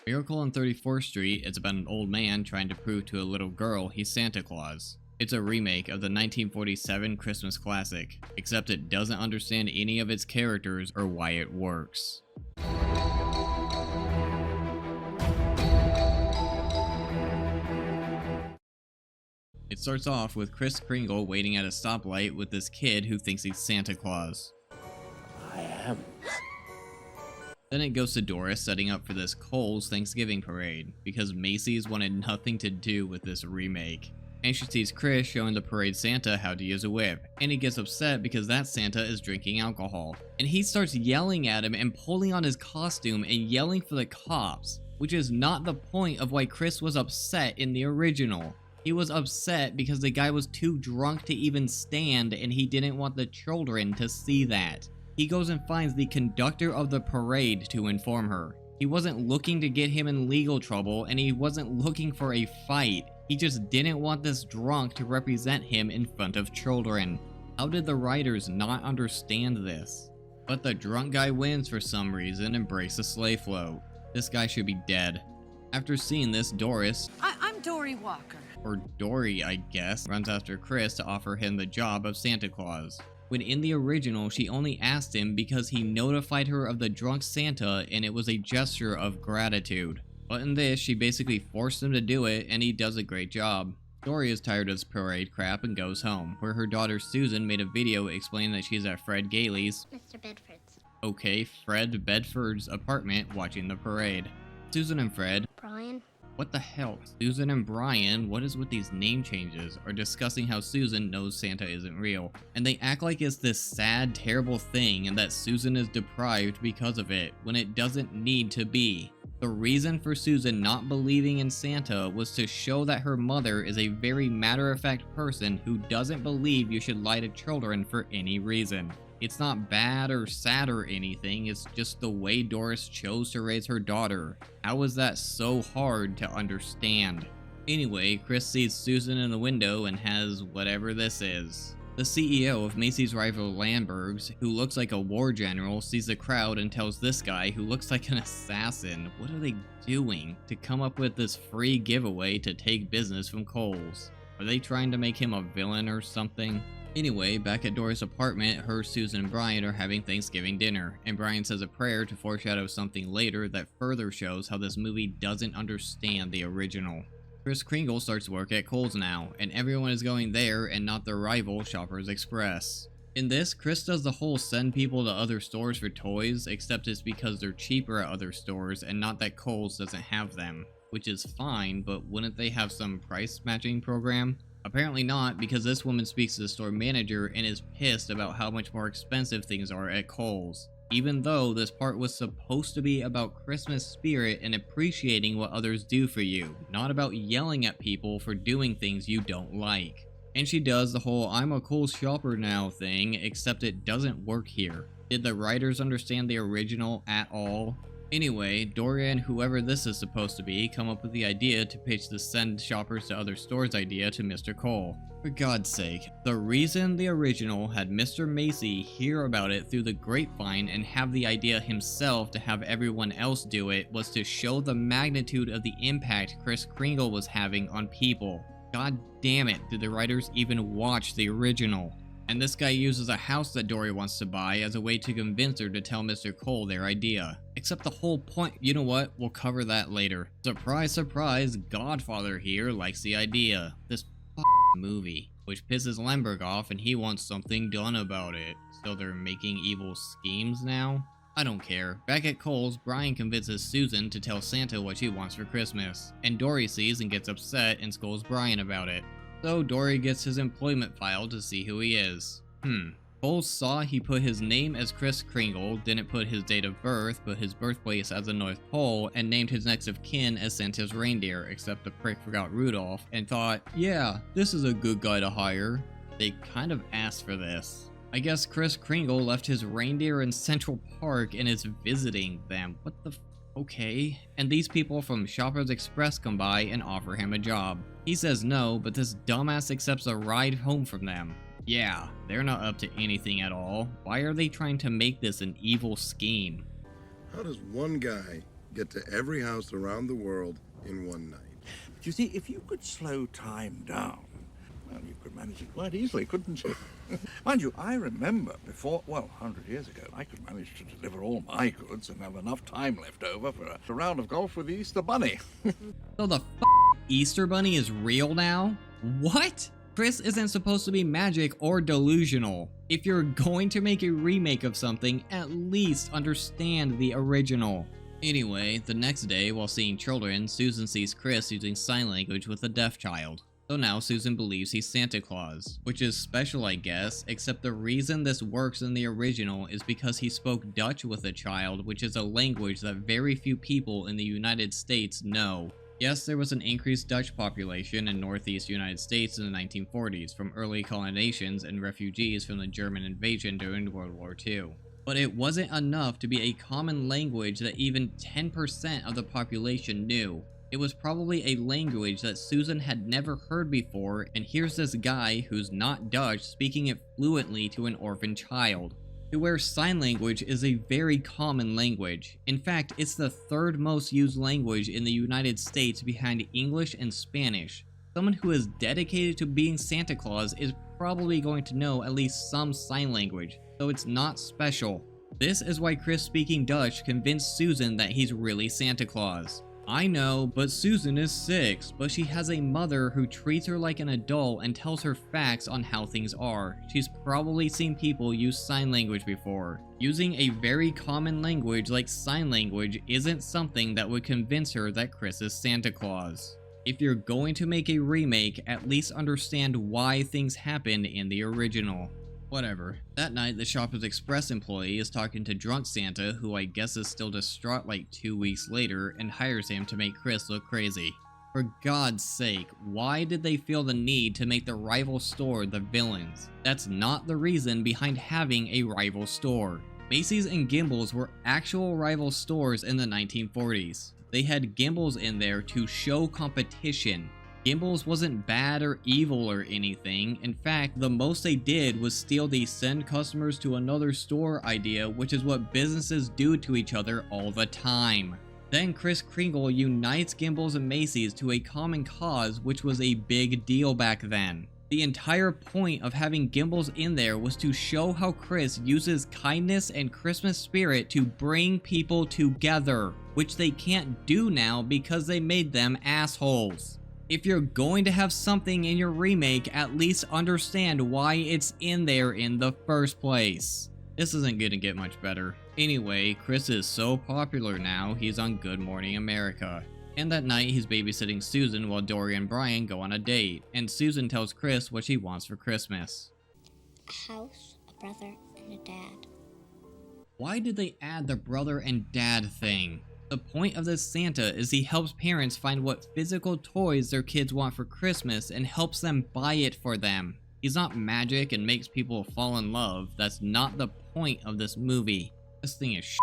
Miracle on 34th Street is about an old man trying to prove to a little girl he's Santa Claus. It's a remake of the 1947 Christmas classic, except it doesn't understand any of its characters or why it works. It starts off with Kris Kringle waiting at a stoplight with this kid who thinks he's Santa Claus. I am. Then it goes to Doris setting up for this Kohl's Thanksgiving parade, because Macy's wanted nothing to do with this remake. And she sees Kris showing the parade Santa how to use a whip, and he gets upset because that Santa is drinking alcohol. And he starts yelling at him and pulling on his costume and yelling for the cops, which is not the point of why Kris was upset in the original. He was upset because the guy was too drunk to even stand and he didn't want the children to see that. He goes and finds the conductor of the parade to inform her. He wasn't looking to get him in legal trouble and he wasn't looking for a fight. He just didn't want this drunk to represent him in front of children. How did the writers not understand this? But the drunk guy wins for some reason and breaks the sleigh float. This guy should be dead. After seeing this, Doris, I'm Dory Walker. or Dory I guess, runs after Kris to offer him the job of Santa Claus. When in the original, she only asked him because he notified her of the drunk Santa and it was a gesture of gratitude. But in this, she basically forced him to do it and he does a great job. Dory is tired of this parade crap and goes home, where her daughter Susan made a video explaining that she's at Fred Gailey's, Mr. Bedford's. okay, Fred Bedford's apartment watching the parade. Susan and Fred, Brian. what the hell? Susan and Brian, what is with these name changes, are discussing how Susan knows Santa isn't real. And they act like it's this sad, terrible thing and that Susan is deprived because of it, when it doesn't need to be. The reason for Susan not believing in Santa was to show that her mother is a very matter-of-fact person who doesn't believe you should lie to children for any reason. It's not bad or sad or anything, it's just the way Doris chose to raise her daughter. How is that so hard to understand? Anyway, Kris sees Susan in the window and has whatever this is. The CEO of Macy's rival Lamberg's, who looks like a war general, sees the crowd and tells this guy, who looks like an assassin, what are they doing to come up with this free giveaway to take business from Kohl's? Are they trying to make him a villain or something? Anyway, back at Doris' apartment, her, Susan, and Brian are having Thanksgiving dinner, and Brian says a prayer to foreshadow something later that further shows how this movie doesn't understand the original. Kris Kringle starts work at Kohl's now, and everyone is going there and not their rival, Shoppers Express. In this, Kris does the whole send people to other stores for toys, except it's because they're cheaper at other stores and not that Kohl's doesn't have them. Which is fine, but wouldn't they have some price matching program? Apparently not, because this woman speaks to the store manager and is pissed about how much more expensive things are at Kohl's. Even though this part was supposed to be about Christmas spirit and appreciating what others do for you, not about yelling at people for doing things you don't like. And she does the whole I'm a Kohl's shopper now thing, except it doesn't work here. Did the writers understand the original at all? Anyway, Doria and whoever this is supposed to be come up with the idea to pitch the send shoppers to other stores idea to Mr. Cole. For God's sake, the reason the original had Mr. Macy hear about it through the grapevine and have the idea himself to have everyone else do it was to show the magnitude of the impact Kris Kringle was having on people. God damn it, did the writers even watch the original? And this guy uses a house that Dory wants to buy as a way to convince her to tell Mr. Cole their idea. Except the whole point, you know what, we'll cover that later. Surprise, surprise, Godfather here likes the idea. This movie, which pisses Lamberg off and he wants something done about it. So they're making evil schemes now? I don't care. Back at Kohl's, Brian convinces Susan to tell Santa what she wants for Christmas. And Dory sees and gets upset and scolds Brian about it. So Dory gets his employment file to see who he is. Cole saw he put his name as Kris Kringle, didn't put his date of birth, but his birthplace as the North Pole, and named his next of kin as Santa's reindeer, except the prick forgot Rudolph, and thought, yeah, this is a good guy to hire. They kind of asked for this. I guess Kris Kringle left his reindeer in Central Park and is visiting them. What the okay. And these people from Shoppers Express come by and offer him a job. He says no, but this dumbass accepts a ride home from them. Yeah, they're not up to anything at all. Why are they trying to make this an evil scheme? How does one guy get to every house around the world in one night. But you see, if you could slow time down, well, you could manage it quite easily, couldn't you? Mind you, I remember before, well, 100 years ago, I could manage to deliver all my goods and have enough time left over for a round of golf with the Easter Bunny. So the Easter Bunny is real now? What? Chris isn't supposed to be magic or delusional. If you're going to make a remake of something, at least understand the original. Anyway, the next day, while seeing children, Susan sees Chris using sign language with a deaf child. So now Susan believes he's Santa Claus, which is special I guess, except the reason this works in the original is because he spoke Dutch with a child, which is a language that very few people in the United States know. Yes, there was an increased Dutch population in northeast United States in the 1940s from early colonizations and refugees from the German invasion during World War II. But it wasn't enough to be a common language that even 10% of the population knew. It was probably a language that Susan had never heard before, and here's this guy who's not Dutch speaking it fluently to an orphan child. To where sign language is a very common language. In fact, it's the third most used language in the United States behind English and Spanish. Someone who is dedicated to being Santa Claus is probably going to know at least some sign language, so it's not special. This is why Chris speaking Dutch convinced Susan that he's really Santa Claus. I know, but Susan is 6, but she has a mother who treats her like an adult and tells her facts on how things are. She's probably seen people use sign language before. Using a very common language like sign language isn't something that would convince her that Chris is Santa Claus. If you're going to make a remake, at least understand why things happened in the original. Whatever. That night, the Shoppers Express employee is talking to drunk Santa, who I guess is still distraught like 2 weeks later, and hires him to make Chris look crazy. For God's sake, why did they feel the need to make the rival store the villains? That's not the reason behind having a rival store. Macy's and Gimbels were actual rival stores in the 1940s. They had Gimbels in there to show competition. Gimbels wasn't bad or evil or anything. In fact, the most they did was steal the send customers to another store idea, which is what businesses do to each other all the time. Then Kris Kringle unites Gimbels and Macy's to a common cause, which was a big deal back then. The entire point of having Gimbels in there was to show how Chris uses kindness and Christmas spirit to bring people together, which they can't do now because they made them assholes. If you're going to have something in your remake, at least understand why it's in there in the first place. This isn't gonna get much better. Anyway, Chris is so popular now, he's on Good Morning America. And that night, he's babysitting Susan while Dory and Brian go on a date, and Susan tells Chris what she wants for Christmas. A house, a brother, and a dad. Why did they add the brother and dad thing? The point of this Santa is he helps parents find what physical toys their kids want for Christmas and helps them buy it for them. He's not magic and makes people fall in love. That's not the point of this movie. This thing is shit.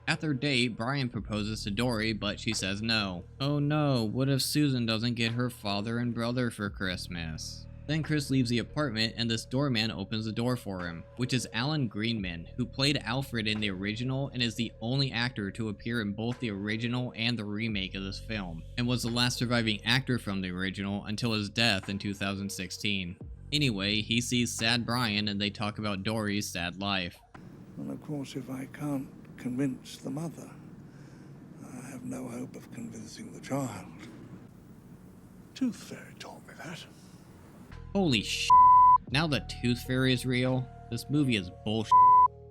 At their date, Brian proposes to Dory, but she says no. Oh no, what if Susan doesn't get her father and brother for Christmas? Then Chris leaves the apartment and this doorman opens the door for him, which is Alan Greenman, who played Alfred in the original and is the only actor to appear in both the original and the remake of this film, and was the last surviving actor from the original until his death in 2016. Anyway, he sees sad Brian and they talk about Dory's sad life. And of course, if I can't convince the mother, I have no hope of convincing the child. Tooth Fairy told me that. Holy shit. Now the Tooth Fairy is real? This movie is bullshit.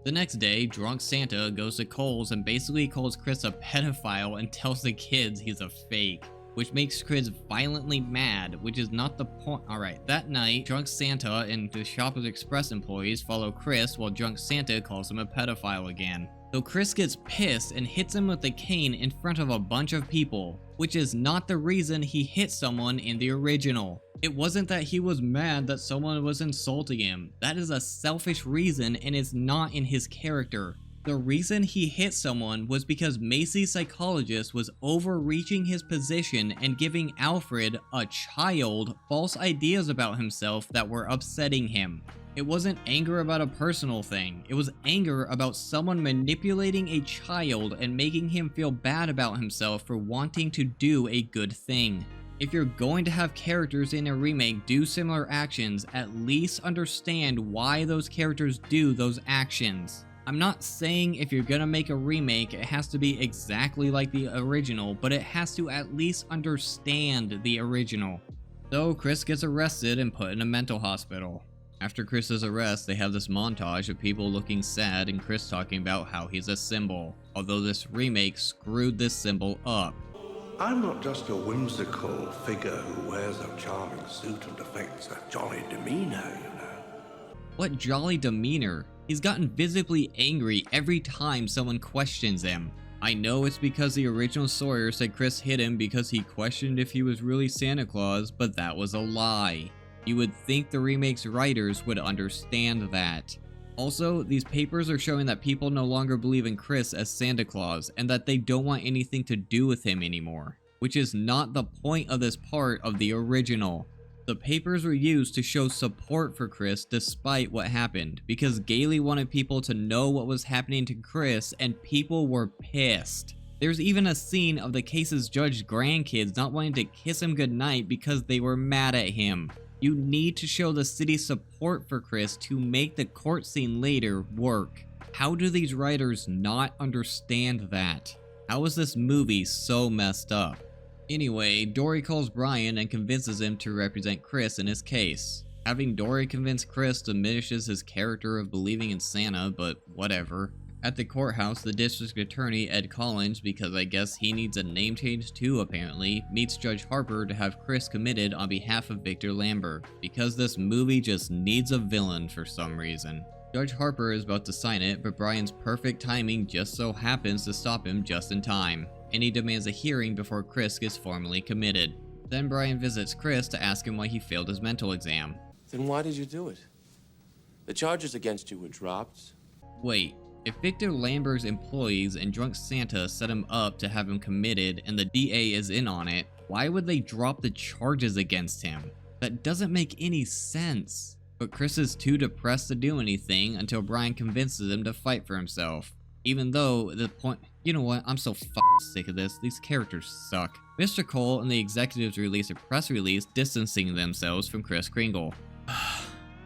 The next day, drunk Santa goes to Kohl's and basically calls Chris a pedophile and tells the kids he's a fake, which makes Chris violently mad, which is not the point. Alright, that night, drunk Santa and the Shoppers Express employees follow Chris while drunk Santa calls him a pedophile again. So Chris gets pissed and hits him with a cane in front of a bunch of people, which is not the reason he hit someone in the original. It wasn't that he was mad that someone was insulting him. That is a selfish reason and it's not in his character. The reason he hit someone was because Macy's psychologist was overreaching his position and giving Alfred, a child, false ideas about himself that were upsetting him. It wasn't anger about a personal thing, it was anger about someone manipulating a child and making him feel bad about himself for wanting to do a good thing. If you're going to have characters in a remake do similar actions, at least understand why those characters do those actions. I'm not saying if you're gonna make a remake it has to be exactly like the original, but it has to at least understand the original. So Chris gets arrested and put in a mental hospital. After Chris's arrest, they have this montage of people looking sad and Chris talking about how he's a symbol, although this remake screwed this symbol up. I'm not just a whimsical figure who wears a charming suit and affects a jolly demeanor, you know. What jolly demeanor? He's gotten visibly angry every time someone questions him. I know it's because the original Sawyer said Chris hit him because he questioned if he was really Santa Claus, but that was a lie. You would think the remake's writers would understand that. Also, these papers are showing that people no longer believe in Chris as Santa Claus and that they don't want anything to do with him anymore, which is not the point of this part of the original. The papers were used to show support for Chris despite what happened, because Gailey wanted people to know what was happening to Chris and people were pissed. There's even a scene of the case's judge's grandkids not wanting to kiss him goodnight because they were mad at him. You need to show the city's support for Chris to make the court scene later work. How do these writers not understand that? How is this movie so messed up? Anyway, Dory calls Brian and convinces him to represent Chris in his case. Having Dory convince Chris diminishes his character of believing in Santa, but whatever. At the courthouse, the district attorney, Ed Collins, because I guess he needs a name change too apparently, meets Judge Harper to have Chris committed on behalf of Victor Lambert, because this movie just needs a villain for some reason. Judge Harper is about to sign it, but Brian's perfect timing just so happens to stop him just in time, and he demands a hearing before Chris gets formally committed. Then Brian visits Chris to ask him why he failed his mental exam. Then why did you do it? The charges against you were dropped. Wait. If Victor Lambert's employees and Drunk Santa set him up to have him committed and the DA is in on it, why would they drop the charges against him? That doesn't make any sense. But Chris is too depressed to do anything until Brian convinces him to fight for himself. Even though the point... You know what? I'm so sick of this. These characters suck. Mr. Cole and the executives release a press release distancing themselves from Kris Kringle.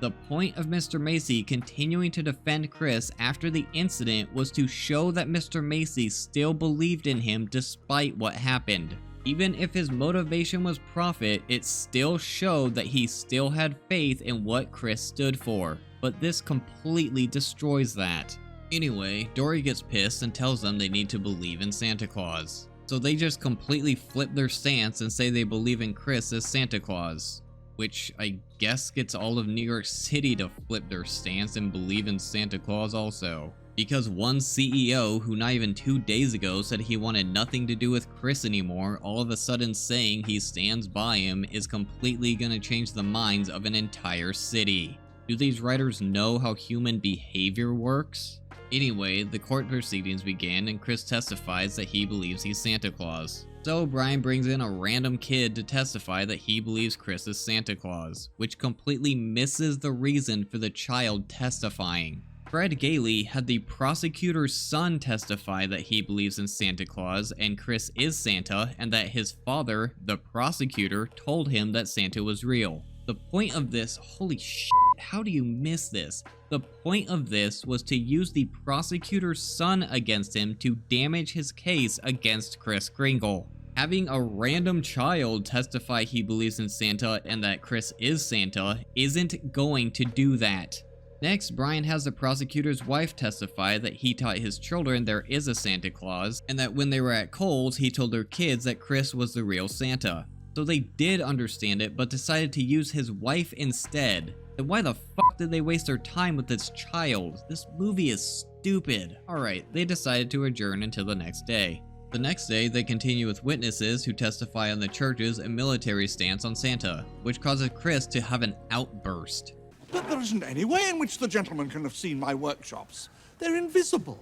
The point of Mr. Macy continuing to defend Chris after the incident was to show that Mr. Macy still believed in him despite what happened. Even if his motivation was profit, it still showed that he still had faith in what Chris stood for. But this completely destroys that. Anyway, Dory gets pissed and tells them they need to believe in Santa Claus. So they just completely flip their stance and say they believe in Chris as Santa Claus. Which I guess gets all of New York City to flip their stance and believe in Santa Claus also. Because one CEO who not even 2 days ago said he wanted nothing to do with Chris anymore, all of a sudden saying he stands by him is completely gonna change the minds of an entire city. Do these writers know how human behavior works? Anyway, the court proceedings begin and Chris testifies that he believes he's Santa Claus. So Brian brings in a random kid to testify that he believes Chris is Santa Claus, which completely misses the reason for the child testifying. Fred Gailey had the prosecutor's son testify that he believes in Santa Claus and Chris is Santa, and that his father, the prosecutor, told him that Santa was real. The point of this, holy shit, how do you miss this? The point of this was to use the prosecutor's son against him to damage his case against Kris Kringle. Having a random child testify he believes in Santa and that Chris is Santa isn't going to do that. Next, Brian has the prosecutor's wife testify that he taught his children there is a Santa Claus, and that when they were at Kohl's, he told their kids that Chris was the real Santa. So they did understand it, but decided to use his wife instead. Then why the fuck did they waste their time with this child? This movie is stupid. Alright, they decided to adjourn until the next day. The next day, they continue with witnesses who testify on the church's and military stance on Santa, which causes Chris to have an outburst. But there isn't any way in which the gentleman can have seen my workshops. They're invisible.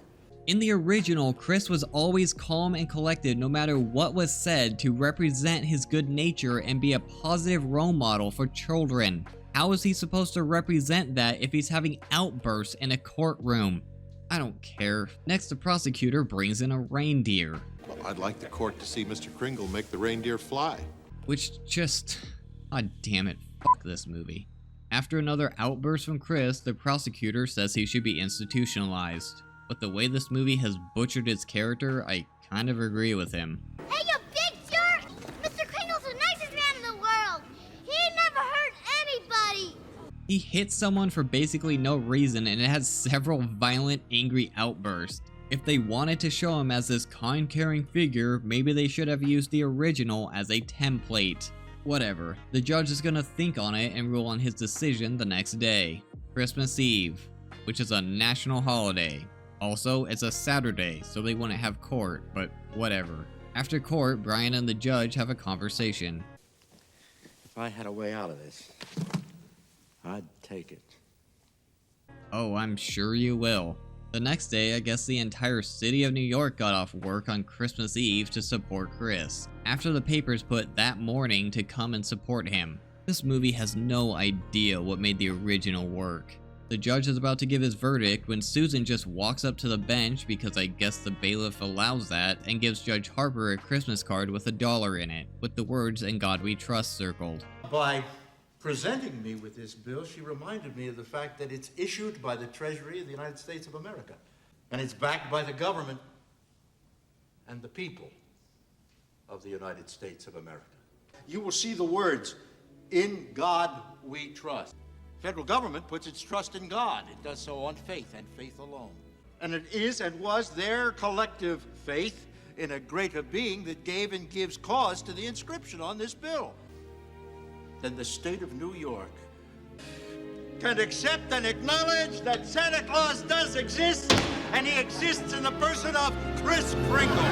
In the original, Chris was always calm and collected no matter what was said to represent his good nature and be a positive role model for children. How is he supposed to represent that if he's having outbursts in a courtroom? I don't care. Next, the prosecutor brings in a reindeer. Well, I'd like the court to see Mr. Kringle make the reindeer fly. Which just... God damn it, fuck this movie. After another outburst from Chris, the prosecutor says he should be institutionalized. But the way this movie has butchered his character, I kind of agree with him. Hey, you big jerk! Mr. Kringle's the nicest man in the world! He never hurt anybody! He hits someone for basically no reason, and it has several violent, angry outbursts. If they wanted to show him as this kind, caring figure, maybe they should have used the original as a template. Whatever, the judge is gonna think on it and rule on his decision the next day. Christmas Eve, which is a national holiday. Also, it's a Saturday, so they wouldn't have court, but whatever. After court, Brian and the judge have a conversation. If I had a way out of this, I'd take it. Oh, I'm sure you will. The next day, I guess the entire city of New York got off work on Christmas Eve to support Chris, after the papers put that morning to come and support him. This movie has no idea what made the original work. The judge is about to give his verdict when Susan just walks up to the bench because I guess the bailiff allows that and gives Judge Harper a Christmas card with $1 in it, with the words "In God We Trust" circled. By presenting me with this bill, she reminded me of the fact that it's issued by the Treasury of the United States of America, and it's backed by the government and the people of the United States of America. You will see the words, "In God We Trust." Federal government puts its trust in God. It does so on faith and faith alone. And it is and was their collective faith in a greater being that gave and gives cause to the inscription on this bill. Then the state of New York can accept and acknowledge that Santa Claus does exist, and he exists in the person of Kris Kringle.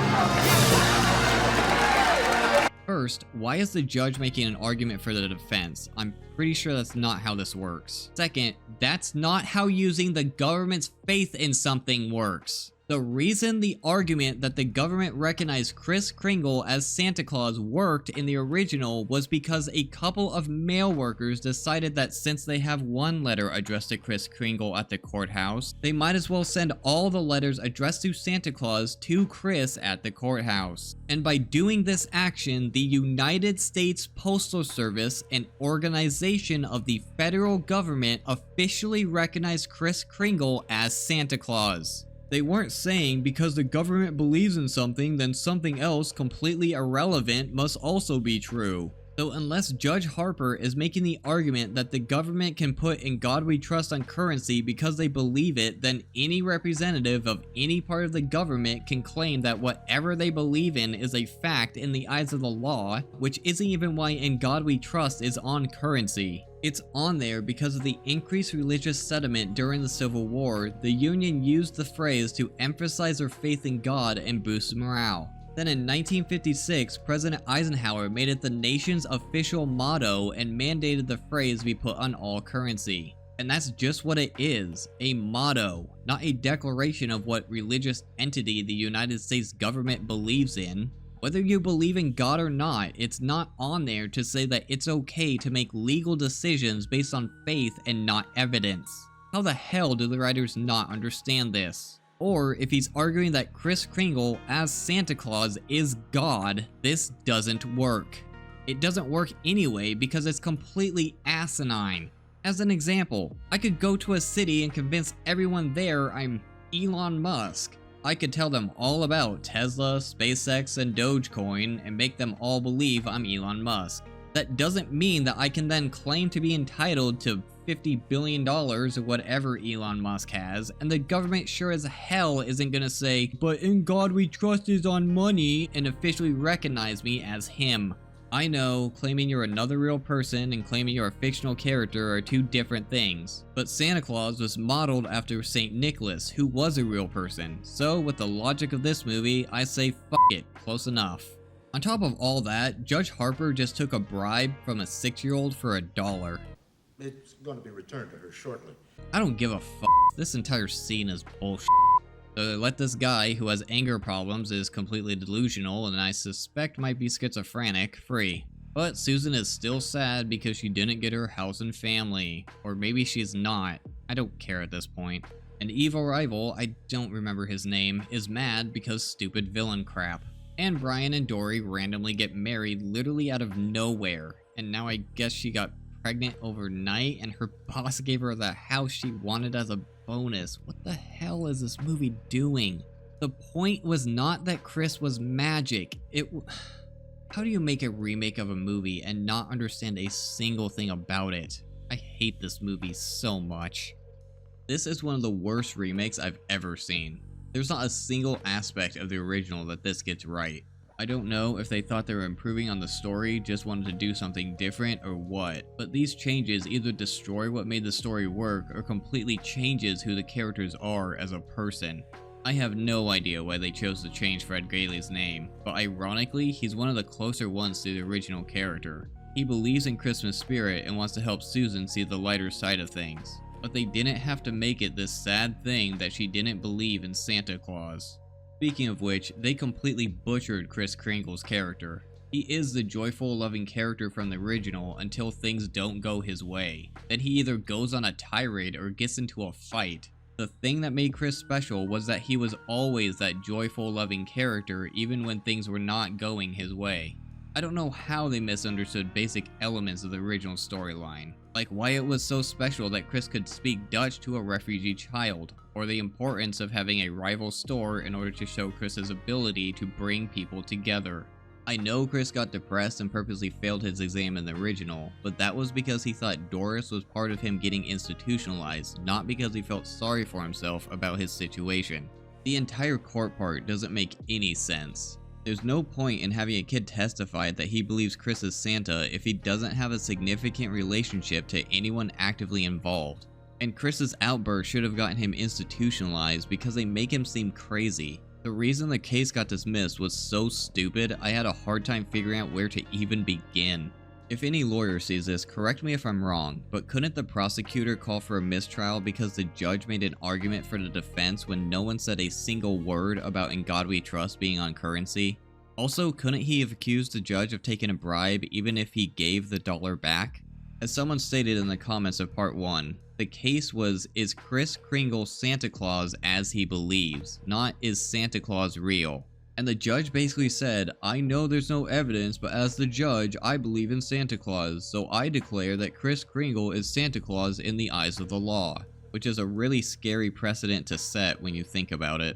First, why is the judge making an argument for the defense? I'm pretty sure that's not how this works. Second, that's not how using the government's faith in something works. The reason the argument that the government recognized Kris Kringle as Santa Claus worked in the original was because a couple of mail workers decided that since they have one letter addressed to Kris Kringle at the courthouse, they might as well send all the letters addressed to Santa Claus to Chris at the courthouse. And by doing this action, the United States Postal Service, an organization of the federal government, officially recognized Kris Kringle as Santa Claus. They weren't saying because the government believes in something, then something else completely irrelevant must also be true. So unless Judge Harper is making the argument that the government can put "In God We Trust" on currency because they believe it, then any representative of any part of the government can claim that whatever they believe in is a fact in the eyes of the law, which isn't even why "In God We Trust" is on currency. It's on there because of the increased religious sentiment during the Civil War. The Union used the phrase to emphasize their faith in God and boost morale. Then in 1956, President Eisenhower made it the nation's official motto and mandated the phrase be put on all currency. And that's just what it is, a motto, not a declaration of what religious entity the United States government believes in. Whether you believe in God or not, it's not on there to say that it's okay to make legal decisions based on faith and not evidence. How the hell do the writers not understand this? Or if he's arguing that Kris Kringle as Santa Claus is God, this doesn't work. It doesn't work anyway because it's completely asinine. As an example, I could go to a city and convince everyone there I'm Elon Musk. I could tell them all about Tesla, SpaceX, and Dogecoin and make them all believe I'm Elon Musk. That doesn't mean that I can then claim to be entitled to $50 billion or whatever Elon Musk has, and the government sure as hell isn't gonna say, "But in God we trust" is on money, and officially recognize me as him. I know, claiming you're another real person and claiming you're a fictional character are two different things, but Santa Claus was modeled after St. Nicholas, who was a real person, so with the logic of this movie, I say fuck it, close enough. On top of all that, Judge Harper just took a bribe from a 6-year-old for $1. It's going to be returned to her shortly. I don't give a fuck. This entire scene is bullshit. So they let this guy, who has anger problems, is completely delusional, and I suspect might be schizophrenic, free. But Susan is still sad because she didn't get her house and family. Or maybe she's not. I don't care at this point. And evil rival, I don't remember his name, is mad because stupid villain crap. And Brian and Dory randomly get married literally out of nowhere. And now I guess she got pregnant overnight and her boss gave her the house she wanted as a bonus. What the hell is this movie doing? The point was not that Chris was magic. How do you make a remake of a movie and not understand a single thing about it? I hate this movie so much. This is one of the worst remakes I've ever seen. There's not a single aspect of the original that this gets right. I don't know if they thought they were improving on the story, just wanted to do something different, or what, but these changes either destroy what made the story work or completely changes who the characters are as a person. I have no idea why they chose to change Fred Gailey's name, but ironically, he's one of the closer ones to the original character. He believes in Christmas spirit and wants to help Susan see the lighter side of things. But they didn't have to make it this sad thing that she didn't believe in Santa Claus. Speaking of which, they completely butchered Kris Kringle's character. He is the joyful, loving character from the original until things don't go his way. Then he either goes on a tirade or gets into a fight. The thing that made Chris special was that he was always that joyful, loving character even when things were not going his way. I don't know how they misunderstood basic elements of the original storyline, like why it was so special that Chris could speak Dutch to a refugee child, or the importance of having a rival store in order to show Chris's ability to bring people together. I know Chris got depressed and purposely failed his exam in the original, but that was because he thought Doris was part of him getting institutionalized, not because he felt sorry for himself about his situation. The entire court part doesn't make any sense. There's no point in having a kid testify that he believes Chris is Santa if he doesn't have a significant relationship to anyone actively involved. And Chris's outburst should have gotten him institutionalized because they make him seem crazy. The reason the case got dismissed was so stupid, I had a hard time figuring out where to even begin. If any lawyer sees this, correct me if I'm wrong, but couldn't the prosecutor call for a mistrial because the judge made an argument for the defense when no one said a single word about "In God We Trust" being on currency? Also, couldn't he have accused the judge of taking a bribe even if he gave the dollar back? As someone stated in the comments of part 1, the case was, is Kris Kringle Santa Claus as he believes, not is Santa Claus real? And the judge basically said, I know there's no evidence, but as the judge, I believe in Santa Claus, so I declare that Kris Kringle is Santa Claus in the eyes of the law. Which is a really scary precedent to set when you think about it.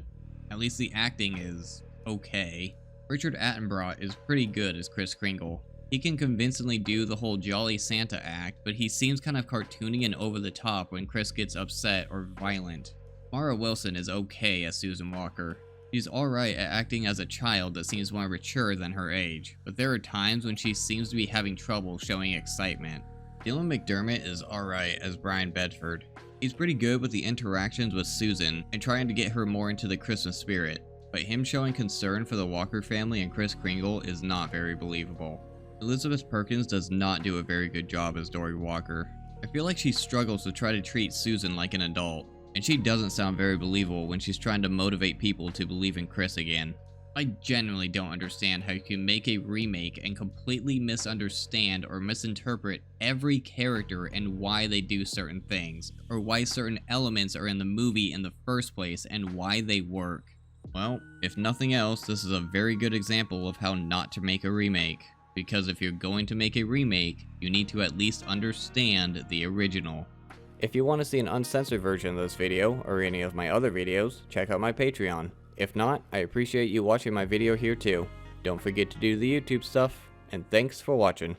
At least the acting is okay. Richard Attenborough is pretty good as Kris Kringle. He can convincingly do the whole Jolly Santa act, but he seems kind of cartoony and over the top when Chris gets upset or violent. Mara Wilson is okay as Susan Walker. She's alright at acting as a child that seems more mature than her age, but there are times when she seems to be having trouble showing excitement. Dylan McDermott is alright as Brian Bedford. He's pretty good with the interactions with Susan and trying to get her more into the Christmas spirit, but him showing concern for the Walker family and Kris Kringle is not very believable. Elizabeth Perkins does not do a very good job as Dory Walker. I feel like she struggles to try to treat Susan like an adult, and she doesn't sound very believable when she's trying to motivate people to believe in Chris again. I genuinely don't understand how you can make a remake and completely misunderstand or misinterpret every character and why they do certain things, or why certain elements are in the movie in the first place and why they work. Well, if nothing else, this is a very good example of how not to make a remake. Because if you're going to make a remake, you need to at least understand the original. If you want to see an uncensored version of this video, or any of my other videos, check out my Patreon. If not, I appreciate you watching my video here too. Don't forget to do the YouTube stuff, and thanks for watching.